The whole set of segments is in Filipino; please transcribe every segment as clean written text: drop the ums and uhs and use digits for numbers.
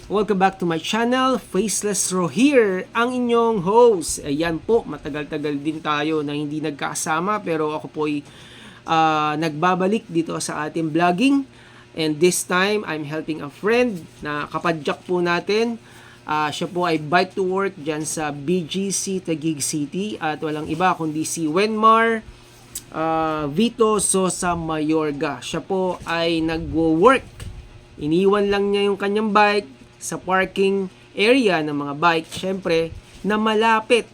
Welcome back to my channel, Faceless Ro here, ang inyong host. Ayan po, matagal-tagal din tayo na hindi nagkasama pero ako po ay nagbabalik dito sa ating vlogging. And this time, I'm helping a friend na kapadyak po natin. Siya po ay bike to work dyan sa BGC, Taguig City. At walang iba kundi si Wenmar Vito Sosa Mayorga. Siya po ay nagwo-work. Iniwan lang niya yung kanyang bike sa parking area ng mga bike, syempre, na malapit,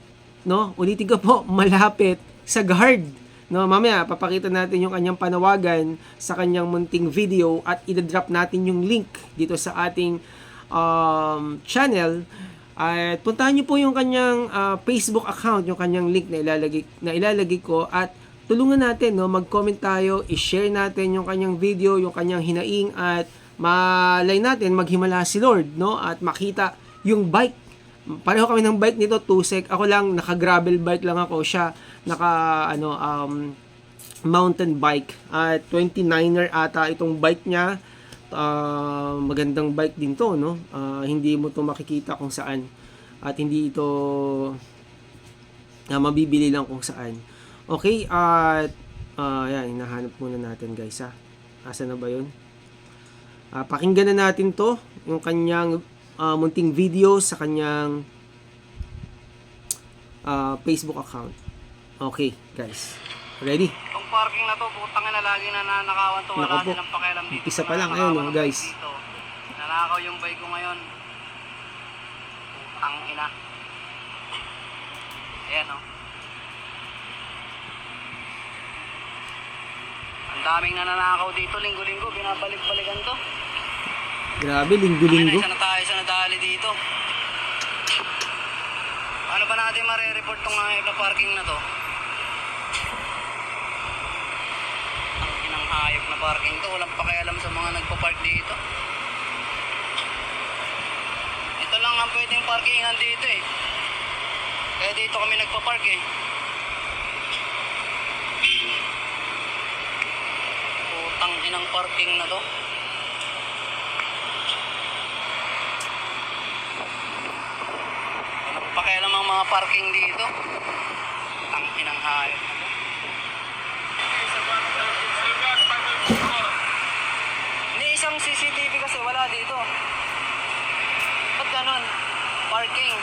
no? Ulitin ko po, malapit sa guard. No, mamaya papakita natin yung kanyang panawagan sa kanyang munting video at i-drop natin yung link dito sa ating channel. At puntahan niyo po yung kanyang Facebook account, yung kanyang link na ilalagay ko, at tulungan natin, no, mag-comment tayo, i-share natin yung kanyang video, yung kanyang hinaing, at malay natin maghimala si Lord, no, at makita yung bike. Pareho kami ng bike nito, Tusek. Ako lang naka-gravel bike lang ako, siya naka mountain bike. At 29er ata itong bike niya. Magandang bike din to, no. Hindi mo to makikita kung saan. At hindi ito mabibili lang kung saan. Okay, at yan, hinahanap muna natin, guys, ha. Asa na ba 'yun? Pakinggan na natin to, yung kanyang munting video sa kanyang Facebook account. Okay, guys. Ready? Itong parking na to, putang ina, lagi na nanakawan to. Wala silang pakialam dito. Isa pa lang, ayun, no, guys. Nanakaw yung bike ko ngayon. Putang ina. Ayan, no. Ang daming nananakaw dito, linggo-linggo, binabalik-balikan to. Grabe, linggo-linggo. Isa na dali dito. Ano ba natin marereport tong na parking na to? Ang inang hayop na parking to, walang pakialam sa mga nagpa-park dito. Ito lang ang pwedeng parkingan dito eh. Kaya dito kami nagpa-park eh. Putang inang parking na to. Pakialam ang mga parking dito. Ang inang hayop. Ni isang CCTV kasi wala dito. Ba't ganun? Parking.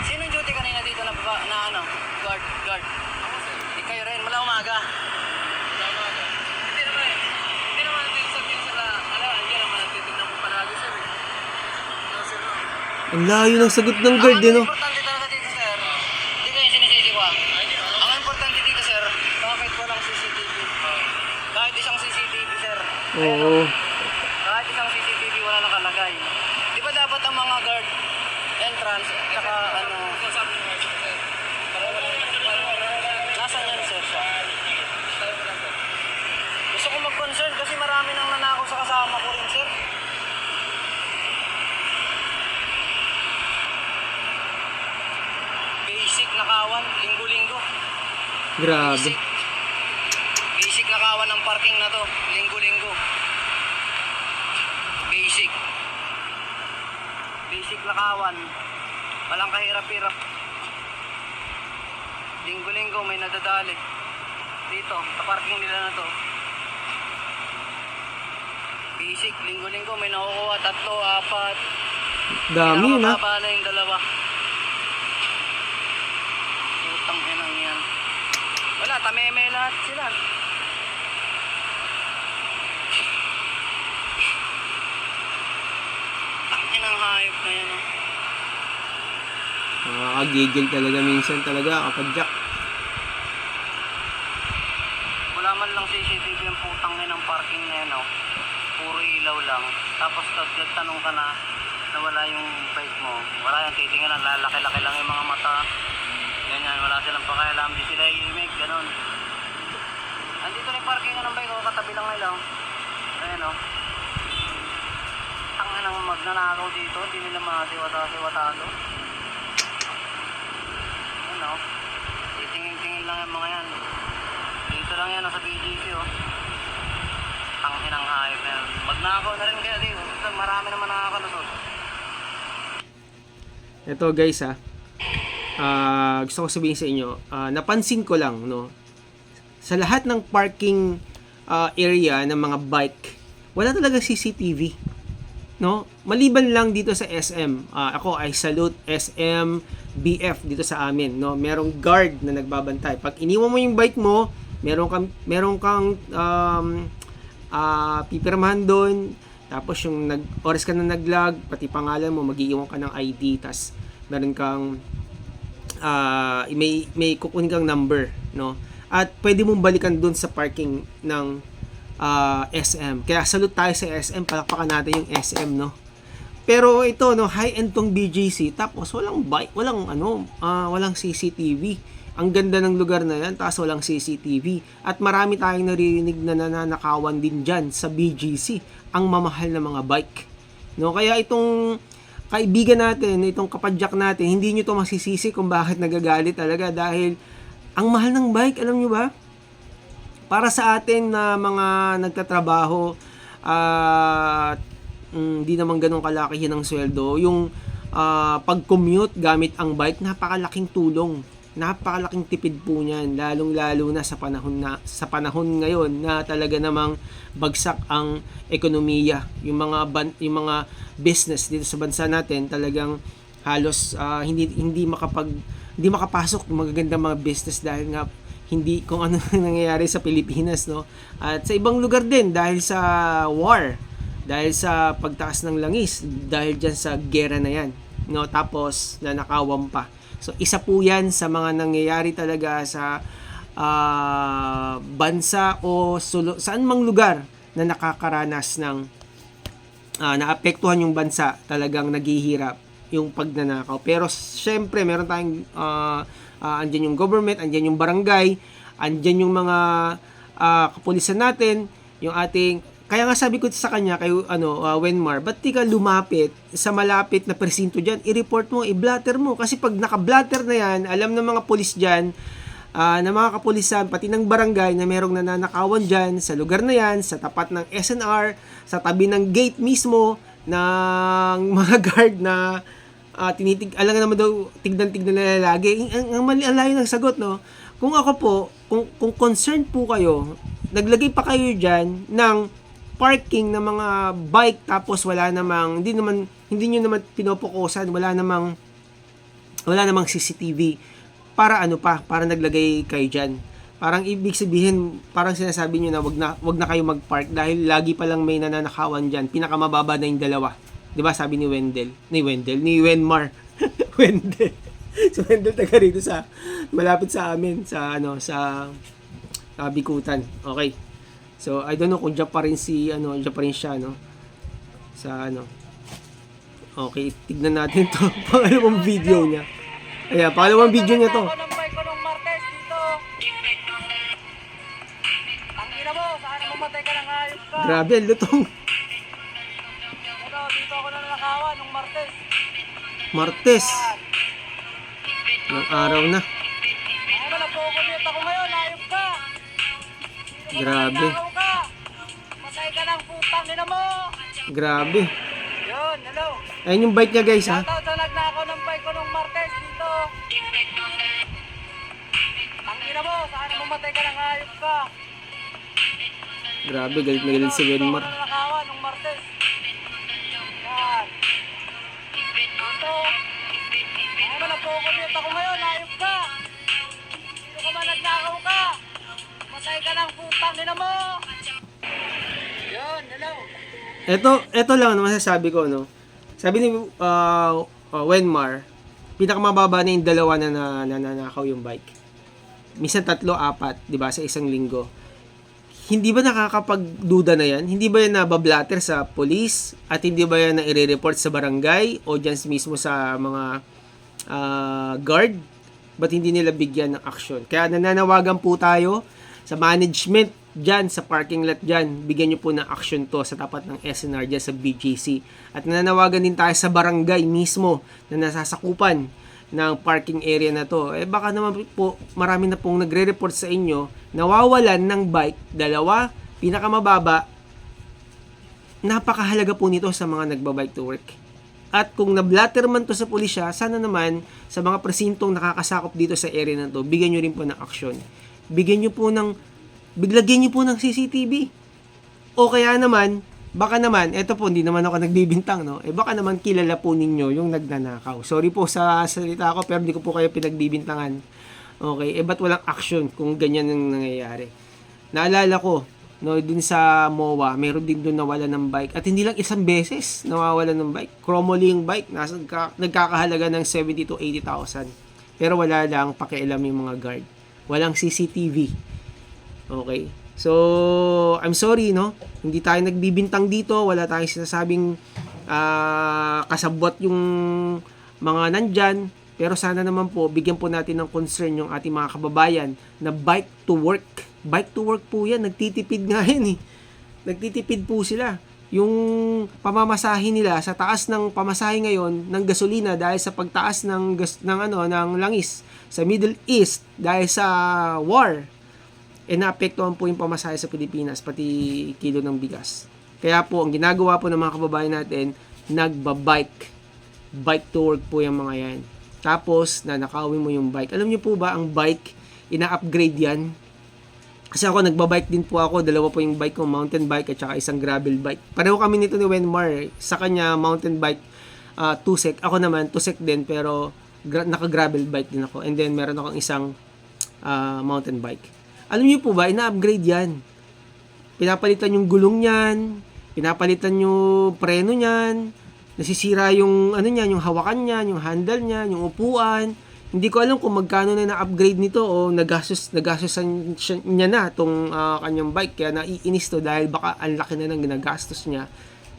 Sinong duty kanina dito na ano? Guard. Di kayo rin, mula umaga. Hindi naman sabihin sila, hindi naman natitignan mo palagi sir. Ang layo ng sagot ng guard, Ang no? importante talaga dito, sir, hindi kayo sinisisiwa. Ang importante dito, sir, bakit walang CCTV? Kahit isang CCTV, sir. Oo. Kahit isang CCTV wala nakalagay. Di ba dapat ang mga guard entrance, tsaka ano... Nasaan yan, sir, siya? Gusto ko mag-concern kasi marami nang nanakaw sa kasama ko rin, sir. Basic nakawan, linggo-linggo. Grabe. Basic nakawan ng parking na to, linggo-linggo. Basic nakawan. Walang kahirap-hirap. Linggo-linggo may nadadali. Dito, sa parking nila na to. Basic, linggo-linggo may nakukuha 3, 4. Dami, na. Pinakababa na yung 2. Putang inang yan. Wala, tameme lahat sila. Tangin ang hayop na yan. Nakakagigil talaga minsan talaga, kapadyak. Wala man lang CCTV ang putang ng parking na yan, oh. Puro ilaw lang. Tapos nagtanong ka na wala yung bike mo. Wala yung titingin lang, lalaki-laki lang yung mga mata. Ganyan, wala silang pakialam. Di sila imig, ganun. Andito na yung parking ng bike, oh. Katabi lang nila, oh. Ayan, oh. Tangin ang magnanakaw dito. Hindi nila masiwata-siwatado. Ayan, oh. Titingin-tingin lang yung mga yan. Dito lang yan, oh, sa BGC, oh. Tangin ang hayop na yan. Nakaw na rin kaya di. Marami naman nakakalusot. Ito guys gusto ko sabihin sa inyo, napansin ko lang, no, sa lahat ng parking area ng mga bike, wala talaga CCTV, no? Maliban lang dito sa SM. Ako I salute SM BF dito sa amin, no? Merong guard na nagbabantay. Pag iniwan mo yung bike mo, meron kang pipirmahan doon. Tapos yung oras ka na naglag, pati pangalan mo, mag-iiwan ka ng ID, tas meron kang may kukunin kang number, no? At pwede mong balikan doon sa parking ng SM. Kaya salute tayo sa SM, palakpakan natin yung SM, no? Pero ito, no, high-end tong BGC, tapos walang walang CCTV. Ang ganda ng lugar na yan, tapos walang CCTV. At marami tayong naririnig na nananakawan din dyan sa BGC, ang mamahal na mga bike, no? Kaya itong kaibigan natin, itong kapadyak natin, hindi nyo to masisisi kung bakit nagagalit talaga, dahil ang mahal ng bike, alam nyo ba? Para sa atin na mga nagtatrabaho at hindi naman ganun kalaki ng sweldo, yung pag-commute gamit ang bike, napakalaking tulong, napakalaking tipid po niyan, lalong-lalo na sa panahon ngayon na talaga namang bagsak ang ekonomiya. Yung mga business dito sa bansa natin talagang halos hindi makapasok yung magagandang mga business dahil nga hindi kung ano nangyayari sa Pilipinas, no? At sa ibang lugar din dahil sa war, dahil sa pagtaas ng langis, dahil dyan sa gera na yan, no? Tapos nanakawan pa. So isa po yan sa mga nangyayari talaga sa bansa o saan mang lugar na nakakaranas ng naapektuhan yung bansa, talagang naghihirap yung pagnanakaw. Pero syempre meron tayong andyan yung government, andyan yung barangay, andyan yung mga kapulisan natin, yung ating. Kaya nga sabi ko sa kanya, kay Wenmar, ba't di ka lumapit sa malapit na presinto dyan, i-report mo, i-blatter mo. Kasi pag naka-blatter na yan, alam ng mga pulis dyan, na mga kapulisan, pati ng barangay na merong nananakawan dyan, sa lugar na yan, sa tapat ng SNR, sa tabi ng gate mismo, ng mga guard na alam nga naman daw, tignan-tignan na lagi. Ang layo ng sagot, no? Kung ako po, kung concerned po kayo, naglagay pa kayo dyan ng parking ng mga bike, tapos wala namang, hindi nyo naman pinopokusan, wala namang CCTV, para para naglagay kayo dyan. Parang ibig sabihin, parang sinasabi nyo na wag na kayo mag-park dahil lagi pa lang may nananakawan dyan, pinakamababa na yung dalawa. 'Di ba sabi ni Wenmar. Wendell. So Wendell taga rito malapit sa amin sa Bikutan. Okay. So I don't know kung diyan pa rin siya, no. Sa Okay, tignan natin 'to. Pangalawang video niya. Ayan, pangalawang video niya 'to. Grabe, lutong. Dito ako nanakawan nung Martes. Ng araw na. Nagpo-commute ako ngayon, ayop ka. Grabe. Matay ka ng putang ina mo. Grabe. Yun, hello. Ayun yung bike niya, guys, ha. Shoutout sa nagnakaw ng bike ko nung Martes dito. Tangina mo, sana mamatay ka ng ayop ka. Grabe, galit na galit si Wenmar. Dito ako nanakawan nung Martes. Yan. Dito. Nagpo-commute ako ngayon, ayop ka. Dito ka man nagnakaw ka. Matay ka ng putang ina mo. Yun, hello. Ito lang naman masasabi ko, no. Sabi ni Wenmar, pinakamababa na yung dalawa na nananakaw yung bike. Minsan 3, 4, 'di ba, sa isang linggo. Hindi ba nakakapagduda na yan? Hindi ba yan nabablatter sa police? At hindi ba yan na i-report sa barangay? O dyan mismo sa mga guard? Ba't hindi nila bigyan ng action? Kaya nananawagan po tayo sa management dyan, sa parking lot dyan. Bigyan nyo po ng action to sa tapat ng SNR dyan sa BGC. At nananawagan din tayo sa barangay mismo na nasasakupan ng parking area na to. Baka naman po marami na pong nagre-report sa inyo nawawalan ng bike, 2, pinakamababa napakahalaga po nito sa mga nagbabike to work. At kung nablatter man to sa pulisya, sana naman sa mga presintong nakakasakop dito sa area na to, bigyan nyo rin po ng aksyon. Bigyan nyo po ng, biglagyan nyo po ng CCTV. O kaya naman, baka naman, eto po, hindi naman ako nagbibintang, no? Baka naman kilala po ninyo yung nagnanakaw. Sorry po sa salita ko, pero hindi ko po kayo pinagbibintangan. Okay, ba't walang action kung ganyan ang nangyayari? Naalala ko, no, dun sa MOA, mayroon din doon nawala ng bike. At hindi lang isang beses nawawala ng bike. Chromoly yung bike, nagkakahalaga ng 70 to 80,000. Pero wala lang pakialam yung mga guard. Walang CCTV. Okay? So, I'm sorry, no? Hindi tayo nagbibintang dito. Wala tayong sinasabing kasabwat yung mga nandyan. Pero sana naman po, bigyan po natin ng concern yung ating mga kababayan na bike to work. Bike to work po yan. Nagtitipid nga yan eh. Nagtitipid po sila. Yung pamamasahe nila sa taas ng pamasahe ngayon ng gasolina dahil sa pagtaas ng langis sa Middle East dahil sa war, naapektuhan po yung pamasahe sa Pilipinas pati kilo ng bigas. Kaya po ang ginagawa po ng mga kababayan natin, nagbabike. Bike to work po yung mga yan. Tapos nanakawin mo yung bike. Alam niyo po ba ang bike ina-upgrade yan? Kasi ako nagbabike din po ako, dalawa po yung bike ko, mountain bike at saka isang gravel bike. Pareho kami nito ni Wenmar, sa kanya mountain bike, Tusek. Ako naman Tusek din pero naka-gravel bike din ako. And then meron akong isang mountain bike. Alam niyo po ba, ina-upgrade yan. Pinapalitan yung gulong niyan, pinapalitan yung preno niyan, nasisira yung yung hawakan niyan, yung handle niyan, yung upuan. Hindi ko alam kung magkano na na-upgrade nito o nagastos niya na tong kanyang bike. Kaya naiinis to dahil baka ang laki na ng ginagastos niya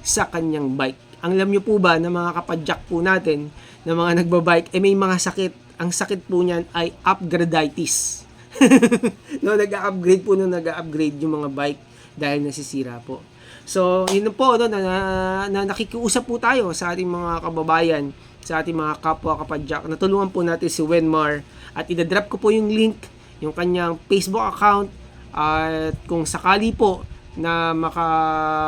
sa kanyang bike. Ang alam niyo po ba na mga kapadyak po natin na mga nagbabike, may mga sakit. Ang sakit po niyan ay upgraditis. No, nag-upgrade po nag-upgrade yung mga bike dahil nasisira po. So, yun po, no, na nakikiusap po tayo sa ating mga kababayan, sa ating mga kapwa kapadyak. Natulungan po natin si Wenmar at idadrop ko po yung link, yung kanyang Facebook account at kung sakali po na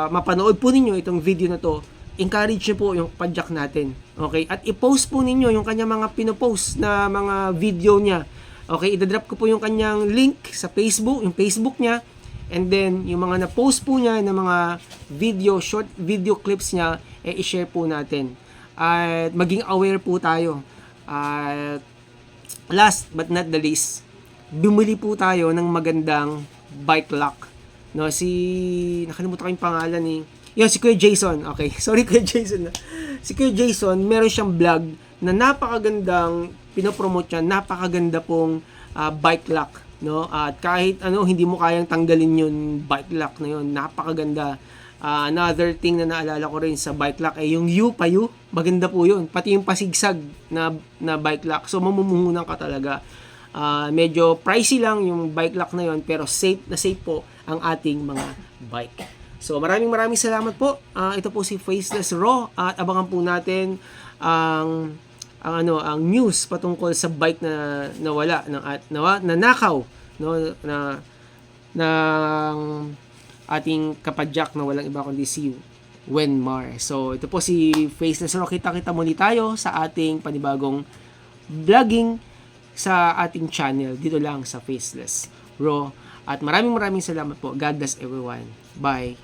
mapanood po ninyo itong video na to, encourage nyo po yung padyak natin. Okay? At i-post po ninyo yung kanyang mga pinopost na mga video niya. Okay? Idadrop ko po yung kanyang link sa Facebook, yung Facebook niya. And then, yung mga na-post po niya na mga video, short video clips niya, i-share po natin. At maging aware po tayo. At last but not the least, bumili po tayo ng magandang bike lock. No, nakalimutan ko yung pangalan ni si Kuya Jason. Okay, sorry Kuya Jason. Si Kuya Jason, meron siyang vlog na napakagandang pinopromote niya, napakaganda pong bike lock, no? At kahit hindi mo kayang tanggalin yung bike lock na yun, napakaganda. Another thing na naalala ko rin sa bike lock ay yung U-Payu. Maganda po yun. Pati yung pasigsag na bike lock. So, mamumuhunan ka talaga. Medyo pricey lang yung bike lock na yun, pero safe na safe po ang ating mga bike. So, maraming salamat po. Ito po si Faceless Raw at abangan po natin ang news patungkol sa bike na nawala nanakaw, no, ng ating kapadyak na walang iba kundi si Wenmar. So, ito po si Faceless Raw. Kita-kita muli tayo sa ating panibagong vlogging sa ating channel. Dito lang sa Faceless Raw. At maraming salamat po. God bless everyone. Bye.